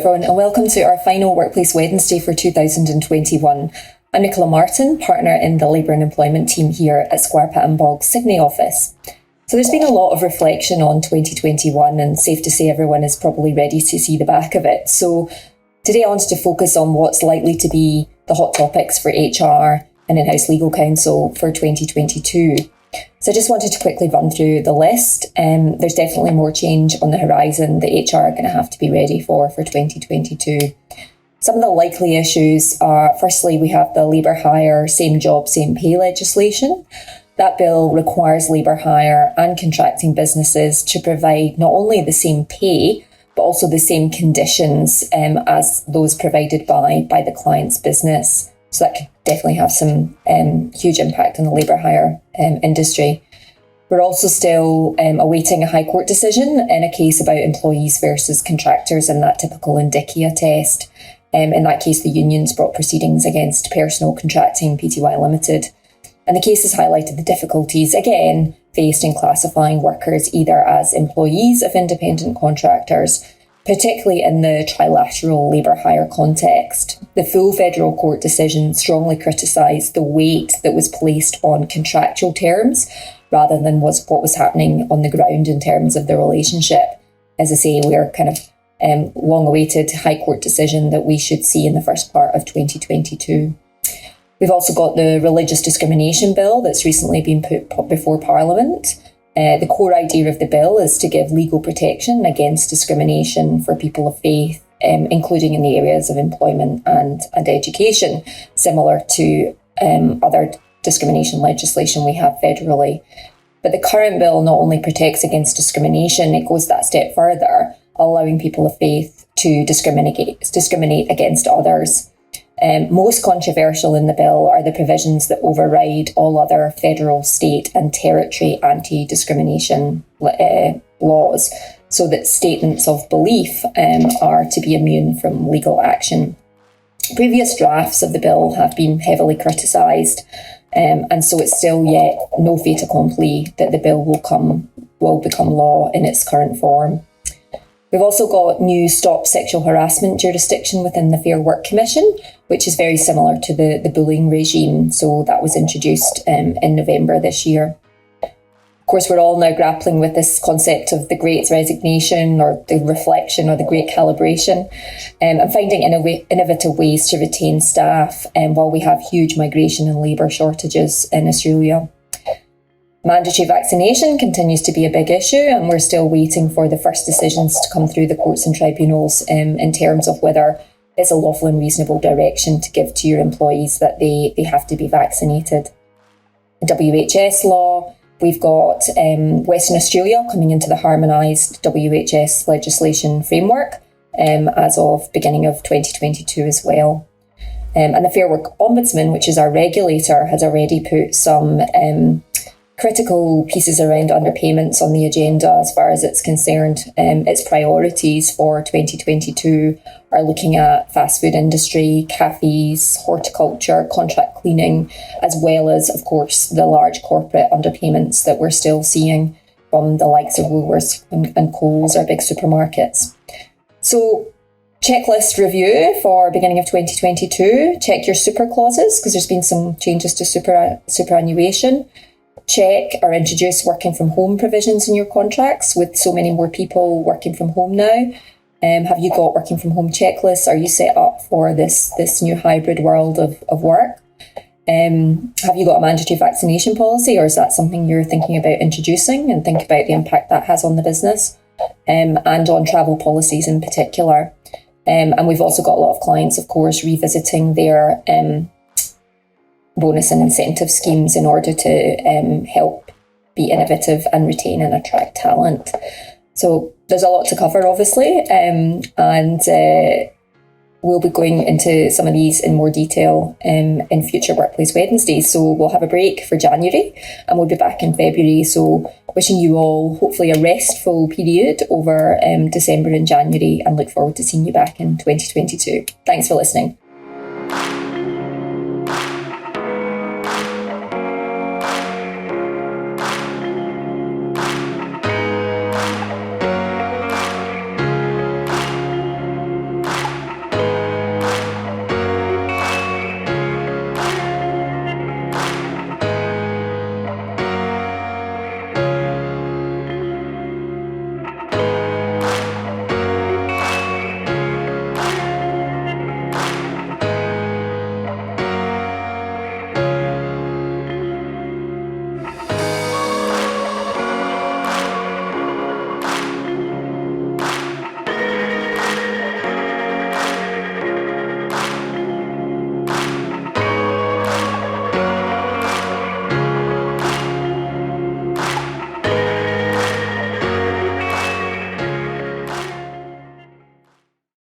everyone, and welcome to our final Workplace Wednesday for 2021. I'm Nicola Martin, partner in the Labour and Employment team here at Squire Patton Boggs Sydney office. So there's been a lot of reflection on 2021, and safe to say everyone is probably ready to see the back of it. So today I wanted to focus on what's likely to be the hot topics for HR and in-house legal counsel for 2022. So I just wanted to quickly run through the list. There's definitely more change on the horizon that HR are going to have to be ready for 2022. Some of the likely issues are, firstly, we have the labour hire, same job, same pay legislation. That bill requires labour hire and contracting businesses to provide not only the same pay, but also the same conditions as those provided by the client's business. So that could definitely have some huge impact on the labour hire industry. We're also still awaiting a High Court decision in a case about employees versus contractors and that typical indicia test. In that case, the unions brought proceedings against Personal Contracting Pty Limited. And the case has highlighted the difficulties, again, faced in classifying workers either as employees of independent contractors, particularly in the trilateral labour hire context. The full federal court decision strongly criticised the weight that was placed on contractual terms rather than what was happening on the ground in terms of the relationship. As I say, we're kind of long-awaited High Court decision that we should see in the first part of 2022. We've also got the Religious Discrimination Bill that's recently been put before Parliament. The core idea of the bill is to give legal protection against discrimination for people of faith, including in the areas of employment and education, similar to other discrimination legislation we have federally. But the current bill not only protects against discrimination, it goes that step further, allowing people of faith to discriminate against others. Most controversial in the bill are the provisions that override all other federal, state and territory anti-discrimination laws, so that statements of belief are to be immune from legal action. Previous drafts of the bill have been heavily criticised, and so it's still yet no fait accompli that the bill will become law in its current form. We've also got new stop sexual harassment jurisdiction within the Fair Work Commission, which is very similar to the bullying regime. So that was introduced in November this year. Of course, we're all now grappling with this concept of the Great Resignation or the reflection or the Great Calibration, and finding innovative ways to retain staff while we have huge migration and labour shortages in Australia. Mandatory vaccination continues to be a big issue, and we're still waiting for the first decisions to come through the courts and tribunals in terms of whether it's a lawful and reasonable direction to give to your employees that they have to be vaccinated. The WHS law, we've got Western Australia coming into the harmonised WHS legislation framework as of beginning of 2022 as well. And the Fair Work Ombudsman, which is our regulator, has already put some critical pieces around underpayments on the agenda as far as it's concerned. Its priorities for 2022 are looking at fast food industry, cafes, horticulture, contract cleaning, as well as, of course, the large corporate underpayments that we're still seeing from the likes of Woolworths and Coles, our big supermarkets. So, checklist review for beginning of 2022. Check your super clauses, because there's been some changes to superannuation. Check or introduce working from home provisions in your contracts with so many more people working from home now. Have you got working from home checklists? Are you set up for this new hybrid world of work? Have you got a mandatory vaccination policy, or is that something you're thinking about introducing, and think about the impact that has on the business and on travel policies in particular? And we've also got a lot of clients, of course, revisiting their bonus and incentive schemes in order to help be innovative and retain and attract talent. So there's a lot to cover, obviously, and we'll be going into some of these in more detail in future Workplace Wednesdays. So we'll have a break for January and we'll be back in February. So wishing you all hopefully a restful period over December and January, and look forward to seeing you back in 2022. Thanks for listening.